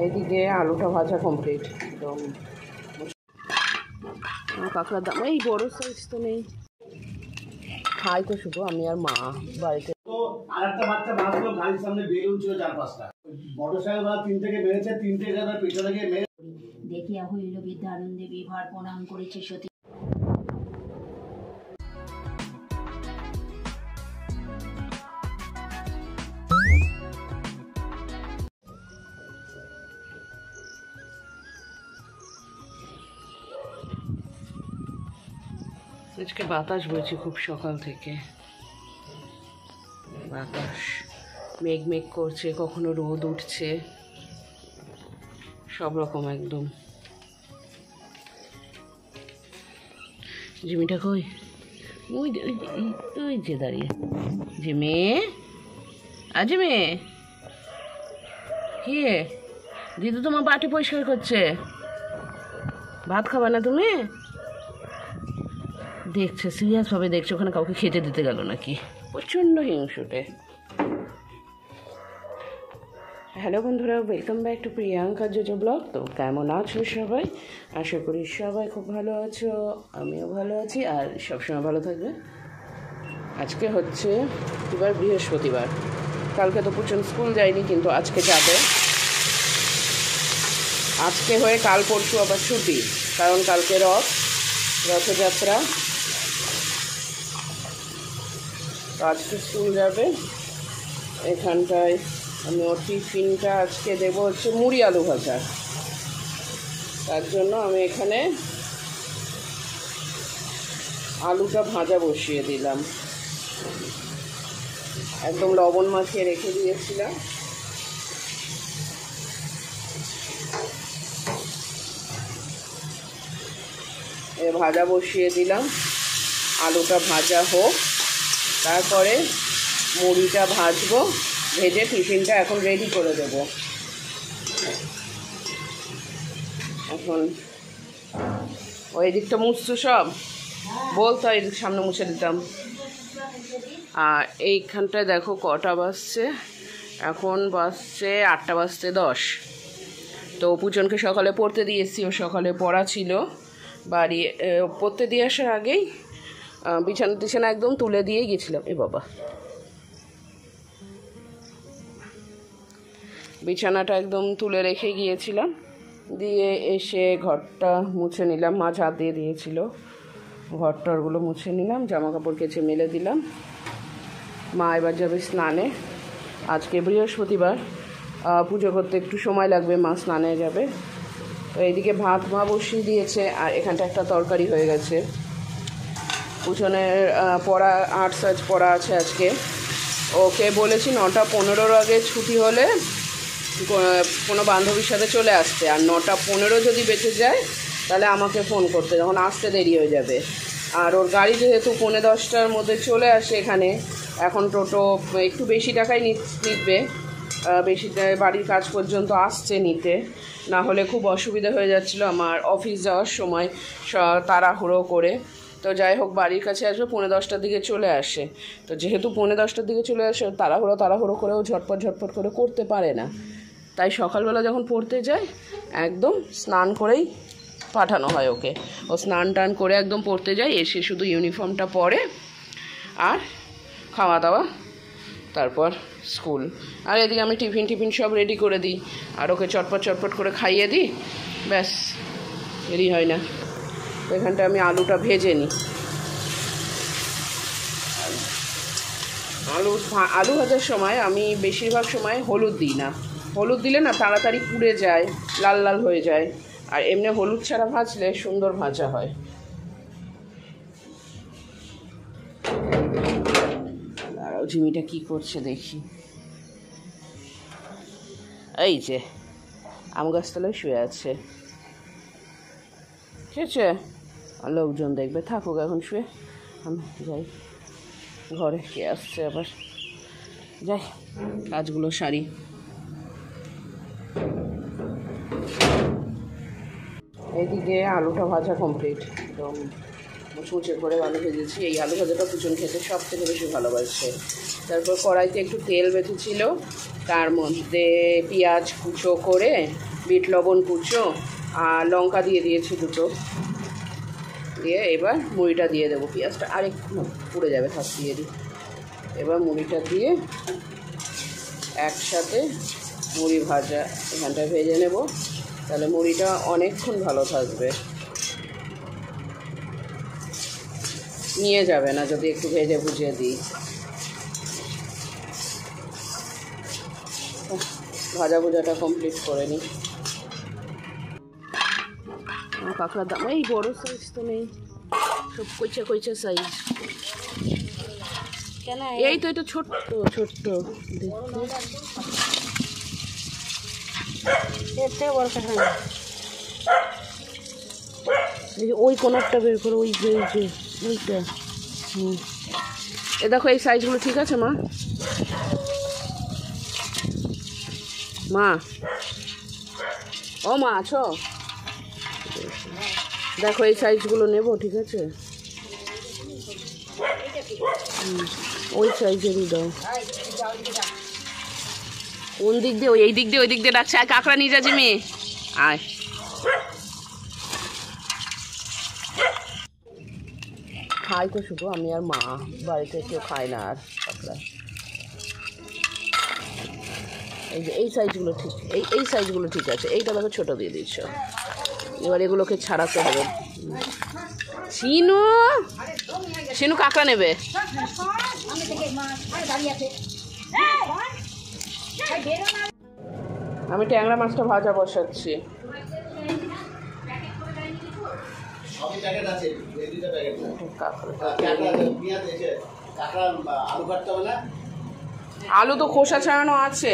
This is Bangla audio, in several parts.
এইদিকে আলুটা ভাজা কমপ্লিট। একদম কাঁকড়ার দাম এই বড় সাইজ তো নেই, খাই তো শুধু আমি আর মা বাড়িতে। আরেকটা বাচ্চা বাঁচলো, গাড়ির সামনে বেলুন ছিল 4-5টা, মোটরসাইকেল বা 3 থেকে মেরেছে, 3 থেকে পেছনে গিয়ে মেরে দেখিয়া হইল বিদ্যানন্দে বিভার প্রণাম করেছে সতী। আজকে বাতাস বইছে খুব সকাল থেকে, বাতাস মেঘ মেঘ করছে, কখনো রোদ উঠছে, সব রকম একদম। জিমিটা কই? ওই ওই যে দাঁড়িয়ে জিমে, আজ মেয়ে কি দিদু তোমার বাটি পরিষ্কার করছে, ভাত খাবে না তুমি? দেখছে সিরিয়াস ভাবে দেখছে, ওখানে কাউকে খেতে দিতে গেল নাকি, প্রচণ্ড হিংসুটে। হ্যালো বন্ধুরা, welcome back to Priyanka JoJo blog. তো কেমন আছো সবাই? আশা করি সবাই খুব ভালো আছো, আমিও ভালো আছি আর সবসময় ভালো থাকবে। আজকে হচ্ছে এবার বৃহস্পতিবার, কালকে তো পুচন স্কুল যায়নি কিন্তু আজকে যাবে। আজকে হয়ে কাল পরশু আবার ছুটি, কারণ কালকে রথযাত্রা, তো আজকে স্কুল যাবে। এখানটায় আমি ওর টিফিনটা আজকে দেবো হচ্ছে মুড়ি আলু ভাজা, তার জন্য আমি এখানে আলুটা ভাজা বসিয়ে দিলাম, একদম লবণ মাখিয়ে রেখে দিয়েছিলাম। ভাজা বসিয়ে দিলাম, আলুটা ভাজা হোক, তারপরে মুড়িটা ভাজবো, ভেজে টিফিনটা এখন রেডি করে দেব। এখন ওই দিকটা মুছছো সব, বলতো এই দিক সামনে মুছে দিতাম। আর এইখানটায় দেখো কটা বাজছে, এখন বাজছে 8:10। তো পুজনকে সকালে পড়তে দিয়েছি, ও সকালে পড়া ছিল, বাড়ি পড়তে দিয়ে আসার আগেই বিছানা একদম তুলে দিয়ে গেছিলাম। এ বাবা, বিছানাটা একদম তুলে রেখে গিয়েছিলাম, দিয়ে এসে ঘরটা মুছে নিলাম, মা ঝাঁট দিয়ে দিয়েছিল, ঘরটারগুলো মুছে নিলাম, জামা কাপড় কেচে মেলে দিলাম। মা এবার যাবে স্নানে, আজকে বৃহস্পতিবার, পুজো করতে একটু সময় লাগবে, মা স্নানে যাবে। তো এইদিকে ভাত মা বসিয়ে দিয়েছে, আর এখানটা একটা তরকারি হয়ে গেছে। পুজনের পড়া আর্টস আজ পড়া আছে আজকে, ওকে বলেছি 9:15 আগে ছুটি হলে কোনো বান্ধবীর সাথে চলে আসতে, আর 9:15 যদি বেঁচে যায় তাহলে আমাকে ফোন করতে, যখন আসতে দেরি হয়ে যাবে। আর ওর গাড়ি যেহেতু 9:45-র মধ্যে চলে আসে এখানে, এখন টোটো একটু বেশি টাকাই নিবে, বেশি বাড়ির কাজ পর্যন্ত আসছে নিতে, না হলে খুব অসুবিধা হয়ে যাচ্ছিলো আমার অফিস যাওয়ার সময় তাড়াহুড়ো করে। তো যাই হোক, বাড়ির কাছে আসবে 9:45-র দিকে চলে আসে, তো যেহেতু 9:45-র দিকে চলে আসে, তাড়াহুড়ো করেও ঝটপট করে করতে পারে না, তাই সকালবেলা যখন পড়তে যায় একদম স্নান করেই পাঠানো হয় ওকে। ও স্নান টান করে একদম পড়তে যায়, এসে শুধু ইউনিফর্মটা পরে আর খাওয়া দাওয়া, তারপর স্কুল। আর এদিকে আমি টিফিন সব রেডি করে দিই, আর ওকে চটপট করে খাইয়ে দিই, ব্যাস দেরি হয় না। তো এখানটা আমি আলুটা ভেজে নিই। আলু ভাজার সময় আমি বেশিরভাগ সময় হলুদ দিই না, হলুদ দিলে না তাড়াতাড়ি পুড়ে যায়, লাল লাল হয়ে যায়, আর এমনি হলুদ ছাড়া ভাজলে সুন্দর ভাজা হয়। আর ঝিমিটা কি করছে দেখি, এই যে আম গাছতলায় শুয়ে আছে, ঠিক আছে, লোকজন দেখবে, থাকুক এখন শুয়ে, আমি যাই ঘরে, কে আসছে আবার, যাই কাজগুলো সারি। এইদিকে আলুটা ভাজা কমপ্লিট, একদম মুচমুচে করে আলু ভেজেছি। এই আলু ভাজাটা পুচন খেতে সব থেকে বেশি ভালোবাসে। তারপর কড়াইতে একটু তেল বেঁচেছিল, তার মধ্যে পেঁয়াজ কুচো করে, বিট লবণ কুচো আর লঙ্কা দিয়ে দিয়েছি দুটো, দিয়ে এবার মুড়িটা দিয়ে দেবো। পেঁয়াজটা আরেকটু পুড়ে যাবে, থাক দিয়ে দিই। এবার মুড়িটা দিয়ে একসাথে মুড়ি ভাজা এখানটায় ভেজে নেব, তাহলে মুড়িটা অনেকক্ষণ ভালো থাকবে, নিয়ে যাবে না যদি একটু ভেজে ভুজিয়ে দিই। ভাজা ভুজাটা কমপ্লিট করে নিই। কাঁকড়ার দাম এই বড়ো সাইজ তো নেই, সব কইচা কইচা সাইজ। এই তো এটা ছোট্ট ছোট্ট, ওই কোনারটা বের করো, ওই যে ওইটা। এ দেখো এই সাইজগুলো ঠিক আছে মা? মা, ও মা আছো? দেখো এই সাইজগুলো নেবো, ঠিক আছে? ওই সাইজেরই দাও। কোন দিক দিয়ে? এই দিক দিয়ে, ওই দিক দিয়ে ডাকছে। আয় কাঁকড়া নিয়ে যা জিমি, আয়। খাই তো শুধু আমি আর মা, বাড়িতে কেউ খায় না আর কাঁকড়া। এই যে এই সাইজগুলো ঠিক, এই সাইজগুলো ঠিক আছে। এইটা দেখো ছোটো দিয়ে দিচ্ছ, এবার এগুলোকে ছাড়াতে হবে। শিনু, শিনু কাঁকড়া নেবে। আমি ট্যাংরা মাছটা ভাজা বসাচ্ছি। আলু তো খোসা ছাড়ানো আছে,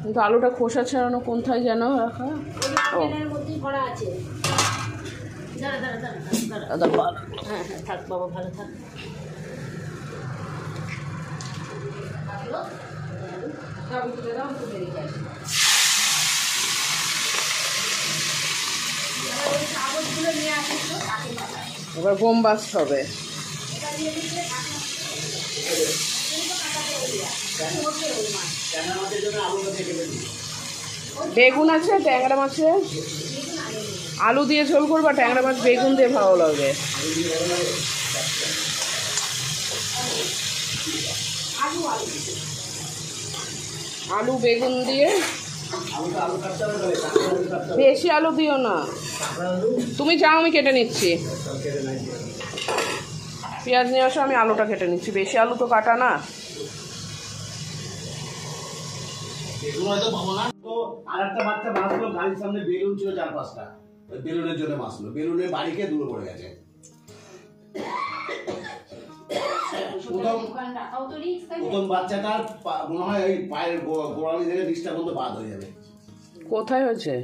কিন্তু আলুটা খোসা ছাড়ানো কোনটায় যেন রাখা। ও থাক বাবা, ভালো থাক। এবার বোম্বাস হবে। বেগুন আছে ট্যাংরা মাছে, আলু দিয়ে ঝোল করবা। ট্যাংরা মাছ বেগুন দিয়ে ভালো লাগে। আলু বেগুন দিয়ে, বেশি আলু দিও না। তুমি যাও, আমি কেটে নিচ্ছি। পেঁয়াজ নিয়ে আসো, আমি আলুটা কেটে নিচ্ছি। বেশি আলু তো কাটা না। আর একটা বাচ্চা মাছলো গাড়ির সামনে, বেলুন ছিল 4-5টা, বেলুনের জন্য মাছলো, বেলুনের বাড়িকে দূরে পড়ে গেছে। প্রথম বাচ্চাটার মনে হয় এই পায়ের গোড়ালি থেকে নিচটা পর্যন্ত বাদ হয়ে যাবে। কোথায় হয়েছে?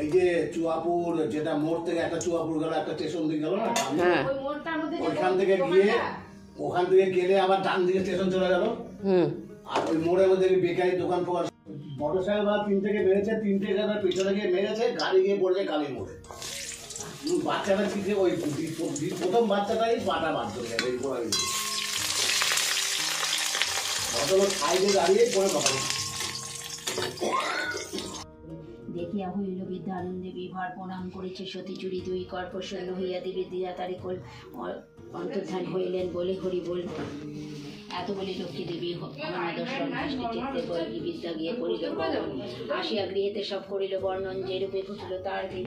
এই যে চুয়াপুর, যেটা মোড় থেকে একটা চুয়াপুর গেল, একটা স্টেশন দিকে গেল না, হ্যাঁ, ওইখান থেকে গিয়ে ওখান থেকে গেলে আবার ডান দিকে স্টেশন চলে গেল। আর ওই মোড়ের মধ্যে বেকারি দোকান পাওয়ার মোটরসাইকেল বা 3 থেকে মেরেছে, 3টে জায়গায় পেছনে গিয়ে মেরেছে, গাড়ি গিয়ে পড়েছে কালী মোড়ে। বাচ্চাটা দিকে ওই প্রথম বাচ্চাটাই পাটা বাদ চলে গেছে। সাইডে দাঁড়িয়ে পড়ে কথা দেখিয়া হইল বৃদ্ধা আনন্দে বিভার প্রণাম করেছে, সতী চুরি 2 কর প্রসন্ন হইয়া দিবে দিয়া তারিকল অন্তর্ধান হইলেন, বলে হরি বল। এত বলি লক্ষ্মী দেবী দর্শন দৃষ্টি চিত্তে বলি বিদ্যা গিয়ে করিল আসিয়া গৃহেতে সব করিল বর্ণন, যেরূপে ঘটিল তার দিন।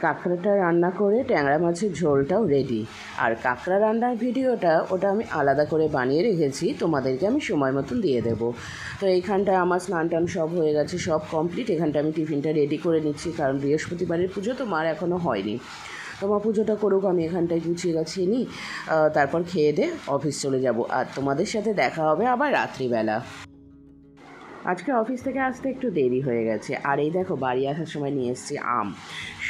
কাঁকড়াটা রান্না করে ট্যাংরা মাছের ঝোলটাও রেডি। আর কাঁকড়া রান্নার ভিডিওটা ওটা আমি আলাদা করে বানিয়ে রেখেছি, তোমাদেরকে আমি সময় মতন দিয়ে দেবো। তো এইখানটায় আমার স্নান টান সব হয়ে গেছে, সব কমপ্লিট। এখানটা আমি টিফিনটা রেডি করে নিচ্ছি, কারণ বৃহস্পতিবারের পুজো তো মার এখনও হয়নি। তোমার পুজোটা করুক, আমি এখানটায় গুছিয়ে গাছিয়ে নিই, তারপর খেয়ে দিয়ে অফিস চলে যাব। আর তোমাদের সাথে দেখা হবে আবার রাত্রিবেলা। আজকে অফিস থেকে আসতে একটু দেরি হয়ে গেছে। আর এই দেখো বাড়ি আসার সময় নিয়ে এসেছি আম।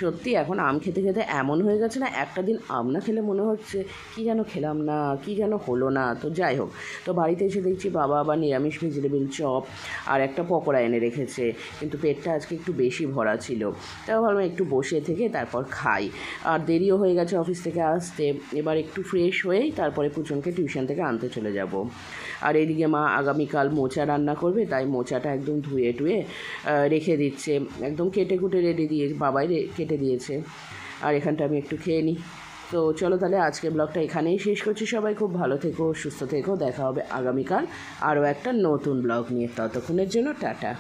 সত্যি এখন আম খেতে খেতে এমন হয়ে গেছে না, একটা দিন আম না খেলে মনে হচ্ছে কী যেন খেলাম না, কী যেন হলো না। তো যাই হোক, তো বাড়িতে এসে দেখছি বাবা আবার নিরামিষ ভেজিটেবিল চপ আর একটা পকোড়া এনে রেখেছে, কিন্তু পেটটা আজকে একটু বেশি ভরা ছিল। তাও ভাবলাম একটু বসে থেকে তারপর খাই। আর দেরিও হয়ে গেছে অফিস থেকে আসতে, এবার একটু ফ্রেশ হয়েই তারপরে পুচনকে টিউশন থেকে আনতে চলে যাব। আর এদিকে মা আগামীকাল মোচা রান্না করবে, তাই মোচাটা একদম ধুয়ে টুয়ে রেখে দিচ্ছে, একদম কেটে কুটে রেডি দিয়ে বাবাই কেটে দিয়েছে। আর এখানটা আমি একটু খেয়ে নিই। তো চলো তাহলে আজকের ব্লগটা এখানেই শেষ করছি। সবাই খুব ভালো থেকো, সুস্থ থেকো, দেখা হবে আগামীকাল আরও একটা নতুন ব্লগ নিয়ে। ততক্ষণের জন্য টাটা।